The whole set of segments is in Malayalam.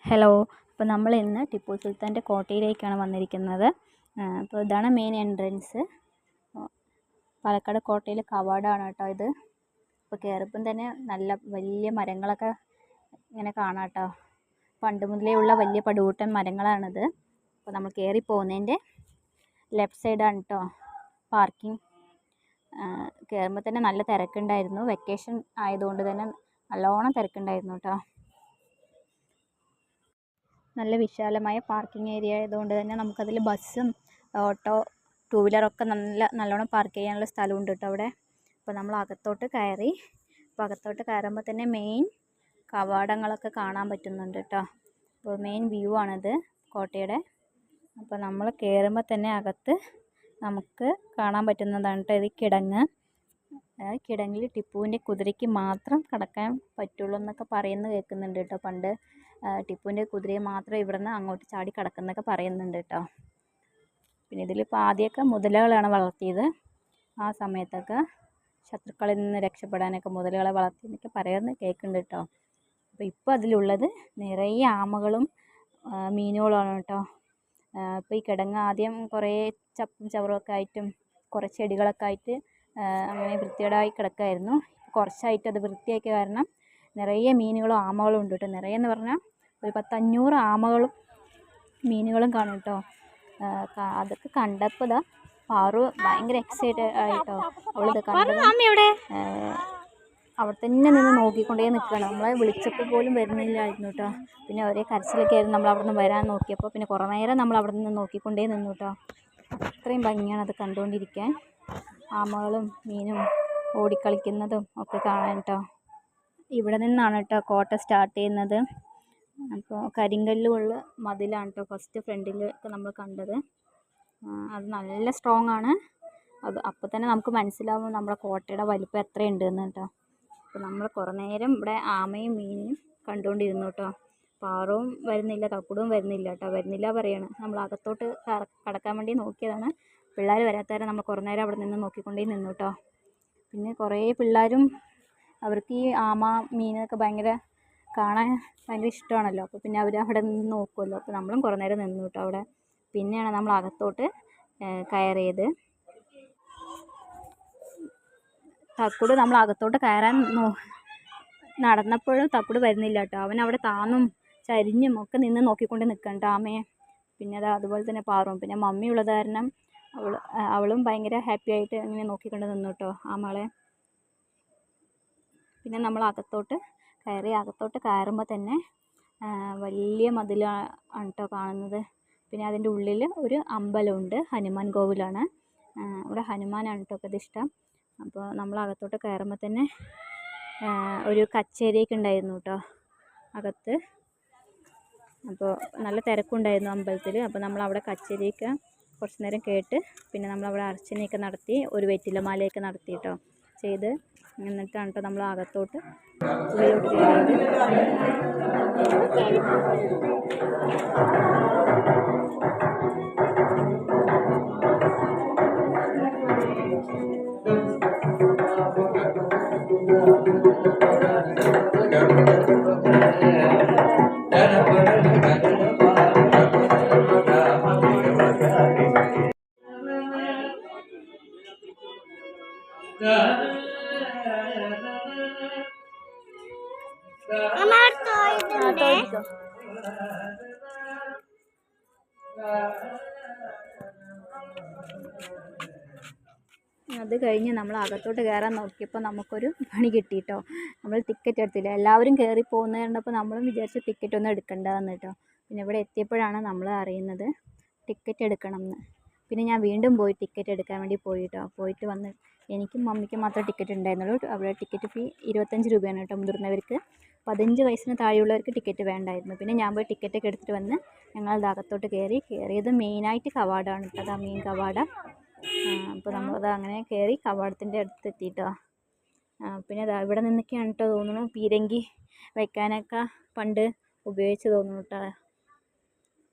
ഹലോ. അപ്പോൾ നമ്മൾ ഇന്ന് ടിപ്പു സുൽത്താൻ്റെ കോട്ടയിലേക്കാണ് വന്നിരിക്കുന്നത്. അപ്പോൾ ഇതാണ് മെയിൻ എൻട്രൻസ്. പാലക്കാട് കോട്ടയിലെ കവാടമാണ് കേട്ടോ ഇത്. അപ്പോൾ കയറിയപ്പം തന്നെ നല്ല വലിയ മരങ്ങളൊക്കെ ഇങ്ങനെ കാണാം കേട്ടോ. പണ്ട് മുതലേ ഉള്ള വലിയ പടുകൂട്ടൻ മരങ്ങളാണിത്. അപ്പോൾ നമ്മൾ കയറി പോകുന്നതിൻ്റെ ലെഫ്റ്റ് സൈഡാണ് കേട്ടോ പാർക്കിംഗ്. കയറുമ്പോൾ തന്നെ നല്ല തിരക്കുണ്ടായിരുന്നു. വെക്കേഷൻ ആയതുകൊണ്ട് തന്നെ നല്ലോണം തിരക്കുണ്ടായിരുന്നു കേട്ടോ. നല്ല വിശാലമായ പാർക്കിംഗ് ഏരിയ ആയതുകൊണ്ട് തന്നെ നമുക്കതിൽ ബസ്സും ഓട്ടോ ടൂ വീലറൊക്കെ നല്ലോണം പാർക്ക് ചെയ്യാനുള്ള സ്ഥലമുണ്ട് കേട്ടോ അവിടെ. അപ്പോൾ നമ്മൾ അകത്തോട്ട് കയറി. അപ്പോൾ അകത്തോട്ട് കയറുമ്പോൾ തന്നെ മെയിൻ കവാടങ്ങളൊക്കെ കാണാൻ പറ്റുന്നുണ്ട് കേട്ടോ. അപ്പോൾ മെയിൻ വ്യൂ ആണിത് കോട്ടയുടെ. അപ്പോൾ നമ്മൾ കയറുമ്പോൾ തന്നെ അകത്ത് നമുക്ക് കാണാൻ പറ്റുന്നതാണ് കേട്ടോ ഇത് കിടങ്ങ്. കിടങ്ങിൽ ടിപ്പുവിൻ്റെ കുതിരയ്ക്ക് മാത്രം കടക്കാൻ പറ്റുള്ളൂ എന്നൊക്കെ പറയുന്നത് കേൾക്കുന്നുണ്ട് കേട്ടോ. പണ്ട് ടിപ്പുവിൻ്റെ കുതിരയെ മാത്രം ഇവിടെ നിന്ന് അങ്ങോട്ട് ചാടി കിടക്കുന്നൊക്കെ പറയുന്നുണ്ട് കേട്ടോ. പിന്നെ ഇതിലിപ്പോൾ ആദ്യമൊക്കെ മുതലകളാണ് വളർത്തിയത്. ആ സമയത്തൊക്കെ ശത്രുക്കളിൽ നിന്ന് രക്ഷപ്പെടാനൊക്കെ മുതലകളെ വളർത്തിയെന്നൊക്കെ പറയുന്നത് കേൾക്കുന്നുണ്ട് കേട്ടോ. അപ്പോൾ ഇപ്പോൾ അതിലുള്ളത് നിറയെ ആമകളും മീനുകളുമാണ് കേട്ടോ. അപ്പോൾ ഈ കിടങ്ങ് ആദ്യം കുറേ ചപ്പും ചവറുമൊക്കെ ആയിട്ടും കുറേ ചെടികളൊക്കെ ആയിട്ട് അങ്ങനെ വൃത്തികേടായി കിടക്കുമായിരുന്നു. കുറച്ചായിട്ട് അത് വൃത്തിയാക്കിയ കാരണം നിറയെ മീനുകളും ആമകളും ഉണ്ട് കേട്ടോ. നിറയെ എന്ന് പറഞ്ഞാൽ ഒരു 500 ആമകളും മീനുകളും കാണും കേട്ടോ. അതൊക്കെ കണ്ടപ്പോൾ ഇതാ പാറു ഭയങ്കര എക്സൈറ്റഡ് ആയിട്ടോ. അവളിത് കണ്ടത് അവിടെ തന്നെ നിന്ന് നോക്കിക്കൊണ്ടേ നിൽക്കുകയാണ്. നമ്മളെ വിളിച്ചപ്പോൾ പോലും വരുന്നില്ലായിരുന്നു കേട്ടോ. പിന്നെ ഒരേ കരച്ചിലൊക്കെ ആയിരുന്നു നമ്മൾ അവിടെ നിന്ന് വരാൻ നോക്കിയപ്പോൾ. പിന്നെ കുറേ നേരം നമ്മൾ അവിടെ നിന്ന് നോക്കിക്കൊണ്ടേ നിന്നു കേട്ടോ. അത്രയും ഭംഗിയാണ് അത് കണ്ടുകൊണ്ടിരിക്കാൻ. ആമകളും മീനും ഓടിക്കളിക്കുന്നതും ഒക്കെ കാണാൻ കേട്ടോ. ഇവിടെ നിന്നാണ് കേട്ടോ കോട്ട സ്റ്റാർട്ട് ചെയ്യുന്നത്. അപ്പോൾ കരിങ്കല്ലുള്ള മതിലാണ് കേട്ടോ ഫസ്റ്റ് ഫ്രണ്ടിലൊക്കെ നമ്മൾ കണ്ടത്. അത് നല്ല സ്ട്രോങ് ആണ്. അത് അപ്പോൾ തന്നെ നമുക്ക് മനസ്സിലാവും നമ്മുടെ കോട്ടയുടെ വലിപ്പം എത്രയുണ്ടെന്ന് കേട്ടോ. അപ്പോൾ നമ്മൾ കുറേ നേരം ഇവിടെ ആമയും മീനും കണ്ടുകൊണ്ടിരുന്നു കേട്ടോ. പാറവും വരുന്നില്ല, തക്കുടും വരുന്നില്ല കേട്ടോ. വരുന്നില്ല പറയാണ്. നമ്മൾ അകത്തോട്ട് കടക്കാൻ വേണ്ടി നോക്കിയതാണ്. പിള്ളേർ വരാത്തവരെ നമ്മൾ കുറേ നേരം അവിടെ നിന്ന് നോക്കിക്കൊണ്ടേ നിന്നു കേട്ടോ. പിന്നെ കുറേ പിള്ളേരും അവർക്ക് ഈ ആമ മീനൊക്കെ കാണാൻ ഭയങ്കര ഇഷ്ടമാണല്ലോ. അപ്പോൾ പിന്നെ അവർ അവിടെ നിന്ന് നോക്കുമല്ലോ. അപ്പോൾ നമ്മളും കുറേ നേരം നിന്നു കേട്ടോ അവിടെ. പിന്നെയാണ് നമ്മൾ അകത്തോട്ട് കയറിയത്. തക്കുട് നമ്മൾ അകത്തോട്ട് കയറാൻ നടന്നപ്പോഴും തക്കുട് വരുന്നില്ല കേട്ടോ. അവൻ അവിടെ താന്നും ചരിഞ്ഞും ഒക്കെ നിന്ന് നോക്കിക്കൊണ്ട് നിൽക്കണ്ട ആമയെ. പിന്നെ അതുപോലെ തന്നെ പാറും. പിന്നെ മമ്മി ഉള്ളത് കാരണം അവളും ഭയങ്കര ഹാപ്പി ആയിട്ട് ഇങ്ങനെ നോക്കിക്കൊണ്ട് നിന്നു കേട്ടോ ആമകളെ. പിന്നെ നമ്മൾ അകത്തോട്ട് കയറുമ്പോൾ തന്നെ വലിയ മതിലാണ് കേട്ടോ കാണുന്നത്. പിന്നെ അതിൻ്റെ ഉള്ളിൽ ഒരു അമ്പലമുണ്ട്. ഹനുമാൻ കോവിലാണ്. ഇവിടെ ഹനുമാനാണ് കേട്ടോ പ്രതിഷ്ഠ. അപ്പോൾ നമ്മൾ അകത്തോട്ട് കയറുമ്പോൾ തന്നെ ഒരു കച്ചേരിയൊക്കെ ഉണ്ടായിരുന്നു കേട്ടോ അകത്ത്. അപ്പോൾ നല്ല തിരക്കുണ്ടായിരുന്നു അമ്പലത്തിൽ. അപ്പോൾ നമ്മൾ അവിടെ കച്ചേരിയൊക്കെ കുറച്ച് നേരം കേട്ട് പിന്നെ നമ്മളവിടെ അർച്ചനയൊക്കെ നടത്തി ഒരു വെറ്റിലമാലയൊക്കെ നടത്തി കേട്ടോ ചെയ്ത്. എന്നിട്ടാണ് കേട്ടോ നമ്മൾ അകത്തോട്ട് ഉള്ളിലോട്ട് കയറിയത്. അത് കഴിഞ്ഞ് നമ്മൾ അകത്തോട്ട് കയറാൻ നോക്കിയപ്പോൾ നമുക്കൊരു പണി കിട്ടിയിട്ടോ. നമ്മൾ ടിക്കറ്റ് എടുത്തില്ല. എല്ലാവരും കയറി പോകുന്നത് കണ്ടപ്പോൾ നമ്മളും വിചാരിച്ചു ടിക്കറ്റ് ഒന്നും എടുക്കണ്ടെന്ന് കേട്ടോ. പിന്നെ ഇവിടെ എത്തിയപ്പോഴാണ് നമ്മൾ അറിയുന്നത് ടിക്കറ്റ് എടുക്കണം എന്ന്. പിന്നെ ഞാൻ വീണ്ടും പോയി ടിക്കറ്റ് എടുക്കാൻ വേണ്ടി പോയിട്ടോ. പോയിട്ട് വന്ന് എനിക്കും മമ്മിക്കും മാത്രമേ ടിക്കറ്റ് ഉണ്ടായിരുന്നുള്ളൂ. അവിടെ ടിക്കറ്റ് ഫീ 25 രൂപയാണ് കേട്ടോ. മുതിർന്നവർക്ക് 15 വയസ്സിന് താഴെയുള്ളവർക്ക് ടിക്കറ്റ് വേണ്ടായിരുന്നു. പിന്നെ ഞാൻ പോയി ടിക്കറ്റൊക്കെ എടുത്തിട്ട് വന്ന് ഞങ്ങൾ അകത്തോട്ട് കയറിയത് മെയിനായിട്ട് കവാടമാണ് കേട്ടോ. അതാ മെയിൻ കവാട. അപ്പോൾ നമ്മളത് അങ്ങനെ കയറി കവാടത്തിൻ്റെ അടുത്ത് എത്തിയിട്ടോ. പിന്നെ ഇവിടെ നിന്നൊക്കെയാണ് കേട്ടോ തോന്നുന്നു പീരങ്കി വയ്ക്കാനൊക്കെ പണ്ട് ഉപയോഗിച്ച് തോന്നുന്നു കേട്ടോ.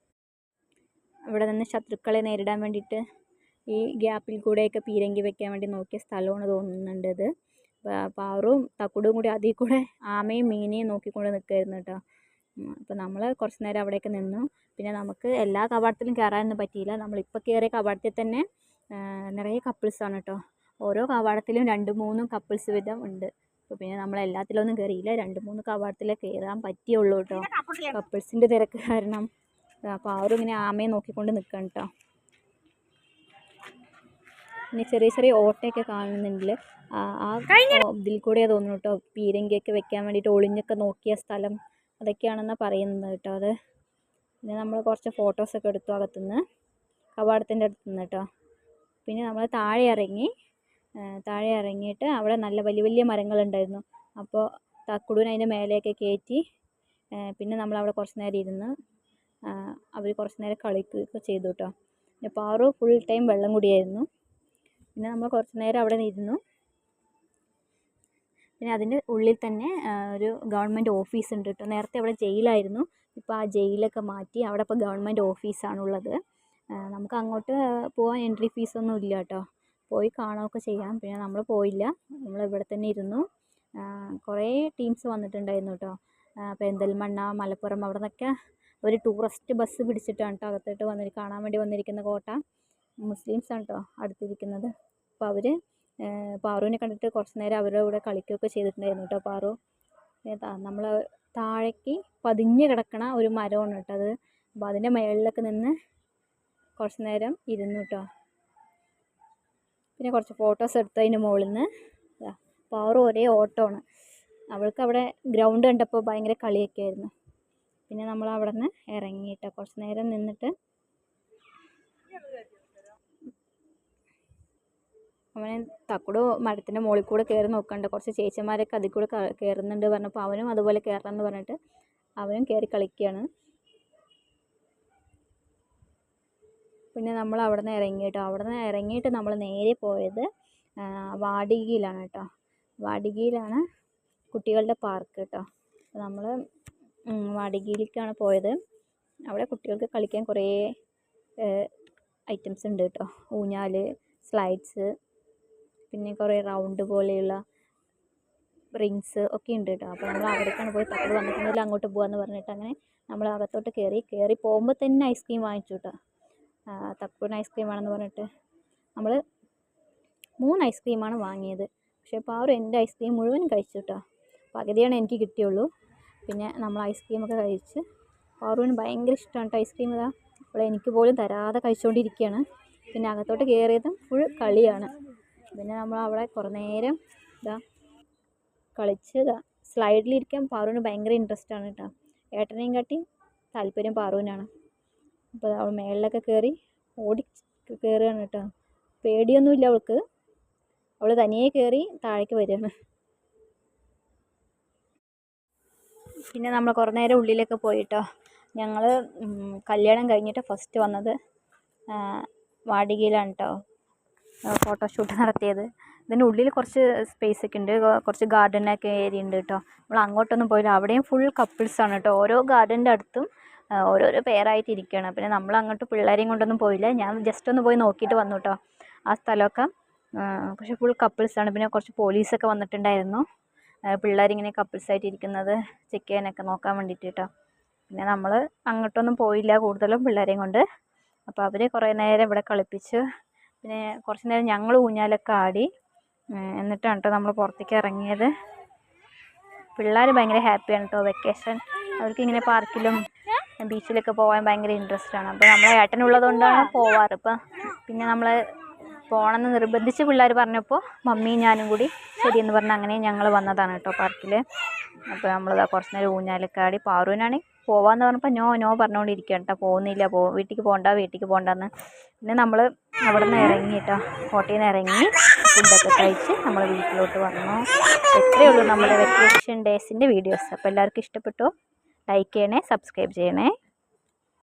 ഇവിടെ നിന്ന് ശത്രുക്കളെ നേരിടാൻ വേണ്ടിയിട്ട് ഈ ഗ്യാപ്പിൽ കൂടെയൊക്കെ പീരങ്കി വെക്കാൻ വേണ്ടി നോക്കിയ സ്ഥലമാണ് തോന്നുന്നുണ്ട് ഇത്. പാറും തക്കുടും കൂടി അതിൽ കൂടെ ആമയും മീനെയും നോക്കിക്കൊണ്ട് നിൽക്കുമായിരുന്നു കേട്ടോ. അപ്പോൾ നമ്മൾ കുറച്ച് നേരം അവിടെയൊക്കെ നിന്നു. പിന്നെ നമുക്ക് എല്ലാ കവാടത്തിലും കയറാനൊന്നും പറ്റിയില്ല. നമ്മളിപ്പോൾ കയറിയ കവാടത്തിൽ തന്നെ നിറയെ കപ്പിൾസാണ് കേട്ടോ. ഓരോ കവാടത്തിലും 2-3 കപ്പിൾസ് വീതം ഉണ്ട്. അപ്പോൾ പിന്നെ നമ്മൾ എല്ലാത്തിലൊന്നും കയറിയില്ല. 2-3 കവാടത്തിലേ കയറാൻ പറ്റിയുള്ളൂ കേട്ടോ. കപ്പിൾസിൻ്റെ തിരക്ക് കാരണം. അപ്പോൾ ആരും ഇങ്ങനെ ആമയെ നോക്കിക്കൊണ്ട് നിൽക്കണം കേട്ടോ. പിന്നെ ചെറിയ ചെറിയ ഓട്ടയൊക്കെ കാണുന്നുണ്ട്. ഇതിൽ കൂടെയാണ് തോന്നുന്നു കേട്ടോ പീരങ്കിയൊക്കെ വെക്കാൻ വേണ്ടിയിട്ട് ഒളിഞ്ഞൊക്കെ നോക്കിയ സ്ഥലം അതൊക്കെയാണെന്നാണ് പറയുന്നത് കേട്ടോ. അത് പിന്നെ നമ്മൾ കുറച്ച് ഫോട്ടോസൊക്കെ എടുത്തു അകത്തുനിന്ന്, കവാടത്തിൻ്റെ അടുത്തുനിന്ന് കേട്ടോ. പിന്നെ നമ്മൾ താഴെ ഇറങ്ങിയിട്ട് അവിടെ നല്ല വലിയ വലിയ മരങ്ങളുണ്ടായിരുന്നു. അപ്പോൾ തക്കുടൂനെ അതിൻ്റെ മേലെയൊക്കെ കയറ്റി പിന്നെ നമ്മളവിടെ കുറച്ച് നേരം ഇരുന്ന് അവർ കുറച്ച് നേരം കളിക്കുകയൊക്കെ ചെയ്തു കേട്ടോ. പിന്നെ പാറു ഫുൾ ടൈം വെള്ളം കുടിയായിരുന്നു. പിന്നെ നമ്മൾ കുറച്ച് നേരം അവിടെ ഇരുന്നു. പിന്നെ അതിൻ്റെ ഉള്ളിൽ തന്നെ ഒരു ഗവൺമെൻറ് ഓഫീസ് ഉണ്ട് കേട്ടോ. നേരത്തെ അവിടെ ജയിലായിരുന്നു. ഇപ്പോൾ ആ ജയിലൊക്കെ മാറ്റി അവിടെ ഇപ്പോൾ ഗവൺമെൻറ് ഓഫീസാണുള്ളത്. നമുക്ക് അങ്ങോട്ട് പോകാൻ എൻട്രി ഫീസൊന്നും ഇല്ല കേട്ടോ. പോയി കാണുകയൊക്കെ ചെയ്യാം. പിന്നെ നമ്മൾ പോയില്ല, നമ്മൾ ഇവിടെ തന്നെ ഇരുന്നു. കുറേ ടീംസ് വന്നിട്ടുണ്ടായിരുന്നു കേട്ടോ. പെരിന്തൽമണ്ണ, മലപ്പുറം അവിടെ നിന്നൊക്കെ ഒരു ടൂറിസ്റ്റ് ബസ് പിടിച്ചിട്ടാണ് കേട്ടോ അകത്തോട്ട് കാണാൻ വേണ്ടി വന്നിരിക്കുന്ന കോട്ട. മുസ്ലിംസാണ് കേട്ടോ അടുത്തിരിക്കുന്നത്. അപ്പോൾ അവർ പാറുവിനെ കണ്ടിട്ട് കുറച്ച് നേരം അവരുടെ കൂടെ കളിക്കുകയൊക്കെ ചെയ്തിട്ടുണ്ടായിരുന്നു കേട്ടോ. പാറു നമ്മൾ താഴേക്ക് പതിഞ്ഞ് കിടക്കണ ഒരു മരമാണ് കേട്ടോ അത്. അപ്പോൾ അതിൻ്റെ മുകളിലൊക്കെ നിന്ന് കുറച്ച് നേരം ഇരുന്നു കേട്ടോ. പിന്നെ കുറച്ച് ഫോട്ടോസ് എടുത്തു അതിൻ്റെ മുകളിൽ നിന്ന്. പാറു ഒരേ ഓട്ടമാണ്. അവൾക്ക് അവിടെ ഗ്രൗണ്ട് കണ്ടപ്പോൾ ഭയങ്കര കളിയൊക്കെ ആയിരുന്നു. പിന്നെ നമ്മൾ അവിടെ നിന്ന് ഇറങ്ങിയിട്ട് കുറച്ച് നേരം നിന്നിട്ട് അവനെ തക്കുടു മരത്തിൻ്റെ മുകളിൽ കൂടെ കയറി നോക്കണ്ട. കുറച്ച് ചേച്ചിമാരൊക്കെ അതിൽ കൂടെ കയറുന്നുണ്ട് പറഞ്ഞപ്പോൾ അവനും അതുപോലെ കയറണം എന്ന് പറഞ്ഞിട്ട് അവനും കയറി കളിക്കുകയാണ്. പിന്നെ നമ്മൾ അവിടെ നിന്ന് ഇറങ്ങിയിട്ടോ. അവിടെ നിന്ന് ഇറങ്ങിയിട്ട് നമ്മൾ നേരെ പോയത് വാടികയിലാണ് കേട്ടോ. വാടികയിലാണ് കുട്ടികളുടെ പാർക്ക് കേട്ടോ. അപ്പോൾ നമ്മൾ വാടികയിലേക്കാണ് പോയത്. അവിടെ കുട്ടികൾക്ക് കളിക്കാൻ കുറേ ഐറ്റംസ് ഉണ്ട് കേട്ടോ. ഊഞ്ഞാൽ, സ്ലൈഡ്സ്, പിന്നെ കുറേ റൗണ്ട് പോലെയുള്ള റിങ്സ് ഒക്കെ ഉണ്ട് കേട്ടോ. അപ്പോൾ നമ്മൾ അവിടേക്കാണ് പോയി. തക്കുടു വന്നിട്ടുണ്ടെങ്കിൽ അങ്ങോട്ട് പോകാമെന്ന് പറഞ്ഞിട്ട് അങ്ങനെ നമ്മൾ അകത്തോട്ട് കയറി പോകുമ്പോൾ തന്നെ ഐസ്ക്രീം വാങ്ങിച്ചു കേട്ടോ. തക്കുടിന് ഐസ്ക്രീം വേണമെന്ന് പറഞ്ഞിട്ട് നമ്മൾ 3 ഐസ്ക്രീമാണ് വാങ്ങിയത്. പക്ഷേ പാറു എൻ്റെ ഐസ്ക്രീം മുഴുവൻ കഴിച്ചു കേട്ടോ. പകുതിയാണ് എനിക്ക് കിട്ടിയുള്ളൂ. പിന്നെ നമ്മൾ ഐസ്ക്രീമൊക്കെ കഴിച്ച് പാറുവിന് ഭയങ്കര ഇഷ്ടമാണ് കേട്ടോ ഐസ്ക്രീം. ഇതാ അപ്പോൾ എനിക്ക് പോലും തരാതെ കഴിച്ചുകൊണ്ടിരിക്കുകയാണ്. പിന്നെ അകത്തോട്ട് കയറിയതും ഫുൾ കളിയാണ്. പിന്നെ നമ്മൾ അവിടെ കുറേ നേരം കളിച്ച് സ്ലൈഡിലിരിക്കാൻ പാറുവിന് ഭയങ്കര ഇൻട്രസ്റ്റാണ് കേട്ടോ. ഏട്ടനെയും കാട്ടി താല്പര്യം പാറുവിനാണ്. അപ്പോൾ അവൾ മേളിലൊക്കെ കയറി കയറുകയാണ് കേട്ടോ. പേടിയൊന്നുമില്ല അവൾക്ക്. അവൾ തനിയെ കയറി താഴേക്ക് വരികയാണ്. പിന്നെ നമ്മൾ കുറേ നേരം ഉള്ളിലൊക്കെ പോയിട്ടോ. ഞങ്ങൾ കല്യാണം കഴിഞ്ഞിട്ട് ഫസ്റ്റ് വന്നത് വാടികയിലാണ് കേട്ടോ ഫോട്ടോഷൂട്ട് നടത്തിയത്. ഇതിൻ്റെ ഉള്ളിൽ കുറച്ച് സ്പേസ് ഒക്കെ ഉണ്ട്, കുറച്ച് ഗാർഡനൊക്കെ ഏരിയ ഉണ്ട് കേട്ടോ. നമ്മൾ അങ്ങോട്ടൊന്നും പോയില്ല. അവിടെയും ഫുൾ കപ്പിൾസാണ് കേട്ടോ. ഓരോ ഗാർഡൻ്റെ അടുത്തും ഓരോരോ പേരായിട്ട് ഇരിക്കുകയാണ്. പിന്നെ നമ്മൾ അങ്ങോട്ട് പിള്ളേരെയും കൊണ്ടൊന്നും പോയില്ല. ഞാൻ ജസ്റ്റ് ഒന്ന് പോയി നോക്കിയിട്ട് വന്നു കേട്ടോ ആ സ്ഥലമൊക്കെ. പക്ഷേ ഫുൾ കപ്പിൾസാണ്. പിന്നെ കുറച്ച് പോലീസൊക്കെ വന്നിട്ടുണ്ടായിരുന്നു പിള്ളേരിങ്ങനെ കപ്പിൾസായിട്ട് ഇരിക്കുന്നത് ചെക്ക് ചെയ്യാനൊക്കെ നോക്കാൻ വേണ്ടിയിട്ട് കേട്ടോ. പിന്നെ നമ്മൾ അങ്ങോട്ടൊന്നും പോയില്ല കൂടുതലും പിള്ളേരെയും കൊണ്ട്. അപ്പോൾ അവർ കുറേ നേരം ഇവിടെ കളിപ്പിച്ച് പിന്നെ കുറച്ച് നേരം ഞങ്ങൾ ഊഞ്ഞാലൊക്കെ ആടി. എന്നിട്ടാണ് കേട്ടോ നമ്മൾ പുറത്തേക്ക് ഇറങ്ങിയത്. പിള്ളേർ ഭയങ്കര ഹാപ്പിയാണ് കേട്ടോ. വെക്കേഷൻ അവർക്കിങ്ങനെ പാർക്കിലും ബീച്ചിലൊക്കെ പോകാൻ ഭയങ്കര ഇൻട്രസ്റ്റാണ്. അപ്പോൾ നമ്മളെ ഏട്ടനുള്ളത് കൊണ്ടാണ് പോവാറ്. ഇപ്പം പിന്നെ നമ്മൾ പോകണമെന്ന് നിർബന്ധിച്ച് പിള്ളേർ പറഞ്ഞപ്പോൾ മമ്മിയും ഞാനും കൂടി ശരിയെന്ന് പറഞ്ഞാൽ അങ്ങനെ ഞങ്ങൾ വന്നതാണ് കേട്ടോ പാർക്കിൽ. അപ്പോൾ നമ്മളിതാ കുറച്ച് നേരം ഊഞ്ഞാലൊക്കെ ആടി. പാറുവിനാണെങ്കിൽ പോവാന്ന് പറഞ്ഞപ്പോൾ നോ പറഞ്ഞുകൊണ്ടിരിക്കുകയാണ് കേട്ടോ. പോകുന്നില്ല, വീട്ടിലേക്ക് പോകണ്ടെന്ന്. പിന്നെ നമ്മൾ അവിടെ നിന്ന് ഇറങ്ങി കേട്ടോ. കോട്ടയിൽ നിന്ന് ഇറങ്ങി ഫുഡൊക്കെ കഴിച്ച് നമ്മൾ വീട്ടിലോട്ട് വന്നു. ഇത്രയേ ഉള്ളൂ നമ്മുടെ വെക്കേഷൻ ഡേയ്സിൻ്റെ വീഡിയോസ്. അപ്പോൾ എല്ലാവർക്കും ഇഷ്ടപ്പെട്ടോ? ലൈക്ക് ചെയ്യണേ, സബ്സ്ക്രൈബ് ചെയ്യണേ.